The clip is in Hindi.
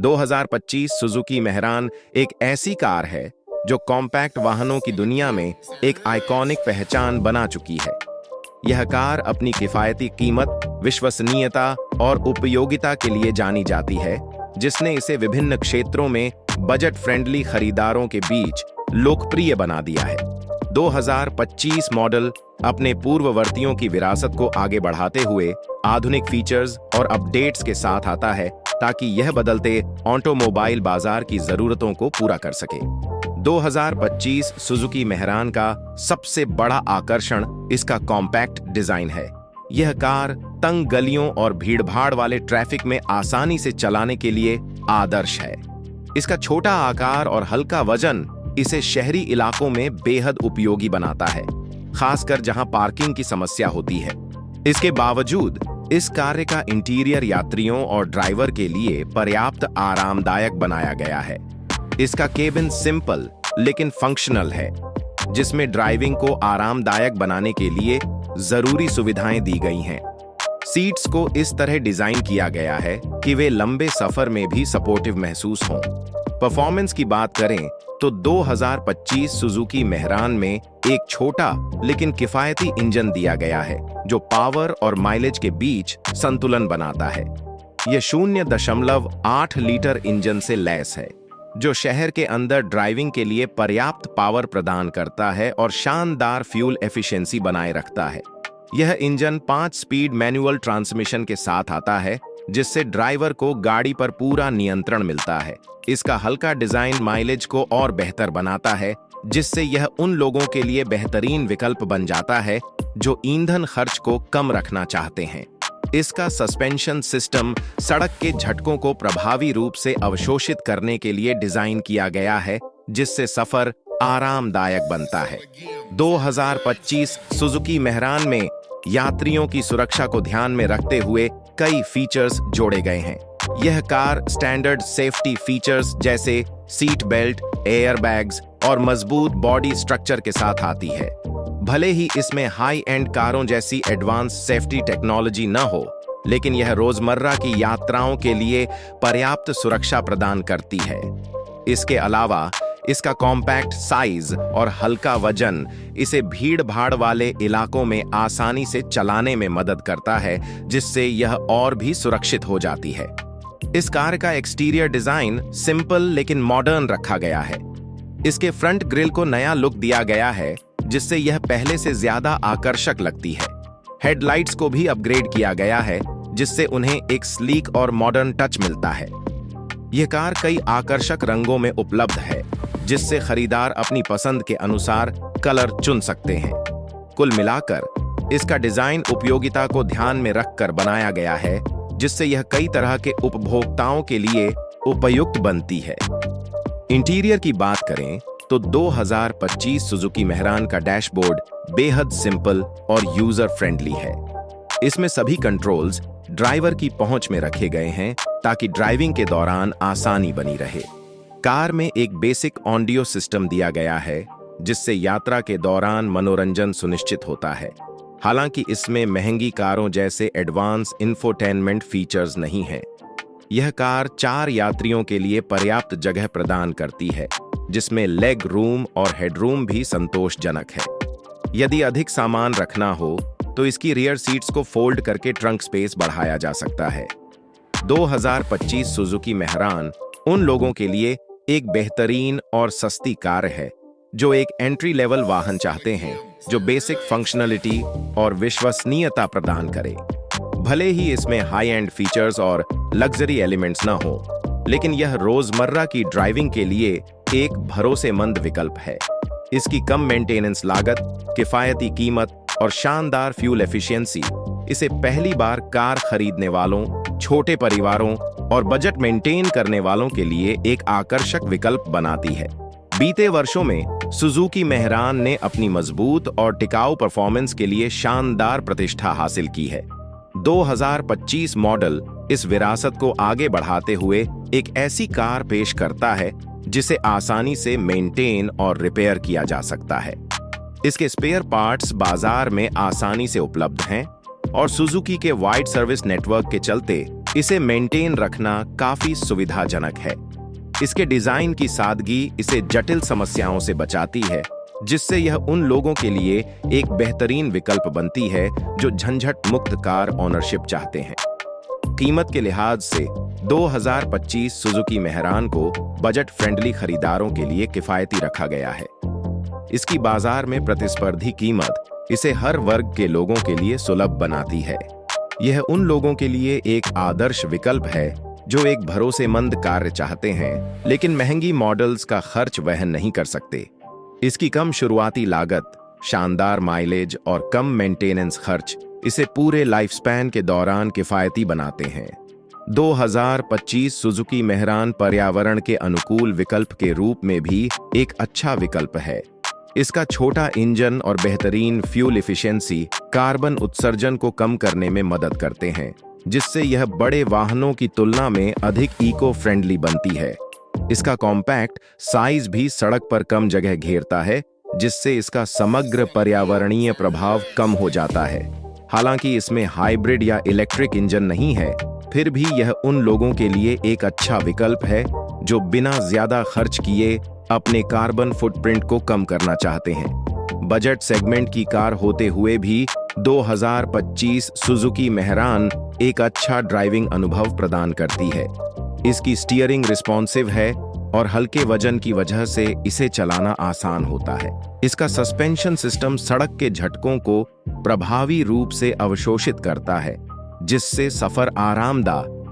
2025 सुजुकी मेहरान एक ऐसी कार है जो कॉम्पैक्ट वाहनों की दुनिया में एक आइकॉनिक पहचान बना चुकी है। यह कार अपनी किफायती कीमत, विश्वसनीयता और उपयोगिता के लिए जानी जाती है, जिसने इसे विभिन्न क्षेत्रों में बजट फ्रेंडली खरीदारों के बीच लोकप्रिय बना दिया है। 2025 मॉडल अपने पूर्ववर्तियों की विरासत को आगे बढ़ाते हुए आधुनिक फीचर्स और अपडेट्स के साथ आता है ताकि यह बदलते ऑटोमोबाइल बाजार की जरूरतों को पूरा कर सके। 2025 सुजुकी मेहरान का सबसे बड़ा आकर्षण इसका कॉम्पैक्ट डिजाइन है। यह कार तंग गलियों और भीड़भाड़ वाले ट्रैफिक में आसानी से चलाने के लिए आदर्श है। इसका छोटा आकार और हल्का वजन इसे शहरी इलाकों में बेहद उपयोगी बनाता है, खासकर जहां पार्किंग की समस्या होती है। इसके बावजूद इस कार का इंटीरियर यात्रियों और ड्राइवर के लिए पर्याप्त आरामदायक बनाया गया है। इसका केबिन सिंपल लेकिन फंक्शनल है, जिसमें ड्राइविंग को आरामदायक बनाने के लिए जरूरी सुविधाएं दी गई हैं। सीट्स को इस तरह डिजाइन किया गया है कि वे लंबे सफर में भी सपोर्टिव महसूस हों। परफॉर्मेंस की बात करें तो 2025 सुजुकी मेहरान में एक छोटा लेकिन किफायती इंजन दिया गया है, जो पावर और माइलेज के बीच संतुलन बनाता है। यह 0.8 लीटर इंजन से लैस है, जो शहर के अंदर ड्राइविंग के लिए पर्याप्त पावर प्रदान करता है और शानदार फ्यूल एफिशिएंसी बनाए रखता है। यह इंजन 5 स्पीड मैनुअल ट्रांसमिशन के साथ आता है, जिससे ड्राइवर को गाड़ी पर पूरा नियंत्रण मिलता है। इसका हल्का डिजाइन माइलेज को और बेहतर बनाता है, जिससे यह उन लोगों के लिए बेहतरीन विकल्प बन जाता है जो ईंधन खर्च को कम रखना चाहते हैं। इसका सस्पेंशन सिस्टम सड़क के झटकों को प्रभावी रूप से अवशोषित करने के लिए डिजाइन किया गया है, जिससे सफर आरामदायक बनता है। 2025 सुजुकी मेहरान में यात्रियों की सुरक्षा को ध्यान में रखते हुए कई फीचर्स जोड़े गए हैं। यह कार स्टैंडर्ड सेफ्टी फीचर्स जैसे सीट बेल्ट, एयर बैग्स और मजबूत बॉडी स्ट्रक्चर के साथ आती है। भले ही इसमें हाई एंड कारों जैसी एडवांस सेफ्टी टेक्नोलॉजी न हो, लेकिन यह रोजमर्रा की यात्राओं के लिए पर्याप्त सुरक्षा प्रदान करती है। इसके अलावा इसका कॉम्पैक्ट साइज और हल्का वजन इसे भीड़-भाड़ वाले इलाकों में आसानी से चलाने में मदद करता है, जिससे यह और भी सुरक्षित हो जाती है। इस कार का एक्सटीरियर डिजाइन सिंपल लेकिन मॉडर्न रखा गया है। इसके फ्रंट ग्रिल को नया लुक दिया गया है, जिससे यह पहले से ज्यादा आकर्षक लगती है। हेडलाइट्स को भी अपग्रेड किया गया है, जिससे उन्हें एक स्लीक और मॉडर्न टच मिलता है। यह कार कई आकर्षक रंगों में उपलब्ध है, जिससे खरीदार अपनी पसंद के अनुसार कलर चुन सकते हैं। कुल मिलाकर इसका डिजाइन उपयोगिता को ध्यान में रखकर बनाया गया है, जिससे यह कई तरह के उपभोक्ताओं के लिए उपयुक्त बनती है। इंटीरियर की बात करें तो 2025 सुजुकी मेहरान का डैशबोर्ड बेहद सिंपल और यूजर फ्रेंडली है। इसमें सभी कंट्रोल्स ड्राइवर की पहुंच में रखे गए हैं, ताकि ड्राइविंग के दौरान आसानी बनी रहे। कार में एक बेसिक ऑडियो सिस्टम दिया गया है, जिससे यात्रा के दौरान मनोरंजन सुनिश्चित होता है। हालांकि इसमें महंगी कारों जैसे एडवांस इंफोटेनमेंट फीचर्स नहीं हैं। यह कार 4 यात्रियों के लिए पर्याप्त जगह प्रदान करती है, जिसमें लेग रूम और हेडरूम भी संतोषजनक है। यदि अधिक सामान रखना हो तो इसकी रियर सीट्स को फोल्ड करके ट्रंक स्पेस बढ़ाया जा सकता है। 2025 सुजुकी मेहरान उन लोगों के लिए एक बेहतरीन और सस्ती कार है जो एक एंट्री लेवल वाहन चाहते हैं, जो बेसिक फंक्शनलिटी और विश्वसनीयता प्रदान करे। भले ही इसमें हाई एंड फीचर्स और लग्जरी एलिमेंट्स न हो, लेकिन यह रोजमर्रा की ड्राइविंग के लिए एक भरोसेमंद विकल्प है। इसकी कम मेंटेनेंस लागत, किफायती कीमत और शानदार फ्यूल एफिशिएंसी इसे पहली बार कार खरीदने वालों, छोटे परिवारों और बजट मेंटेन करने वालों के लिए एक आकर्षक विकल्प बनाती है। बीते वर्षों में सुजुकी मेहरान ने अपनी मजबूत और टिकाऊ परफॉर्मेंस के लिए शानदार प्रतिष्ठा हासिल की है। 2025 मॉडल इस विरासत को आगे बढ़ाते हुए एक ऐसी कार पेश करता है जिसे आसानी से मेंटेन और रिपेयर किया जा सकता है। इसके स्पेयर पार्ट्स बाजार में आसानी से उपलब्ध हैं और सुजुकी के वाइड सर्विस नेटवर्क के चलते इसे मेंटेन रखना काफी सुविधाजनक है। इसके डिजाइन की सादगी इसे जटिल समस्याओं से बचाती है, जिससे यह उन लोगों के लिए एक बेहतरीन विकल्प बनती है जो झंझट मुक्त कार ओनरशिप चाहते हैं। कीमत के लिहाज से 2025 सुजुकी मेहरान को बजट फ्रेंडली खरीदारों के लिए किफायती रखा गया है। इसकी बाजार में प्रतिस्पर्धी कीमत इसे हर वर्ग के लोगों के लिए सुलभ बनाती है। यह उन लोगों के लिए एक आदर्श विकल्प है जो एक भरोसेमंद कार्य चाहते हैं लेकिन महंगी मॉडल्स का खर्च वहन नहीं कर सकते। इसकी कम शुरुआती लागत, शानदार माइलेज और कम मेंटेनेंस खर्च इसे पूरे लाइफ स्पैन के दौरान किफायती बनाते हैं। 2025 सुजुकी मेहरान पर्यावरण के अनुकूल विकल्प के रूप में भी एक अच्छा विकल्प है। इसका छोटा इंजन और बेहतरीन फ्यूल एफिशिएंसी कार्बन उत्सर्जन को कम करने में मदद करते हैं, जिससे यह बड़े वाहनों की तुलना में अधिक इको फ्रेंडली बनती है। इसका कॉम्पैक्ट साइज भी सड़क पर कम जगह घेरता है, जिससे इसका समग्र पर्यावरणीय प्रभाव कम हो जाता है। हालांकि इसमें हाइब्रिड या इलेक्ट्रिक इंजन नहीं है, फिर भी यह उन लोगों के लिए एक अच्छा विकल्प है जो बिना ज्यादा खर्च किए अपने कार्बन फुटप्रिंट को कम करना चाहते हैं। बजट सेगमेंट की कार होते हुए भी 2025 सुजुकी मेहरान एक अच्छा ड्राइविंग अनुभव प्रदान करती है। इसकी स्टीयरिंग रिस्पॉन्सिव है और हल्के वजन की वजह से इसे चलाना आसान होता है। इसका सस्पेंशन सिस्टम सड़क के झटकों को प्रभावी रूप से अवशोषित करता है, जिससे सफर आरामदायक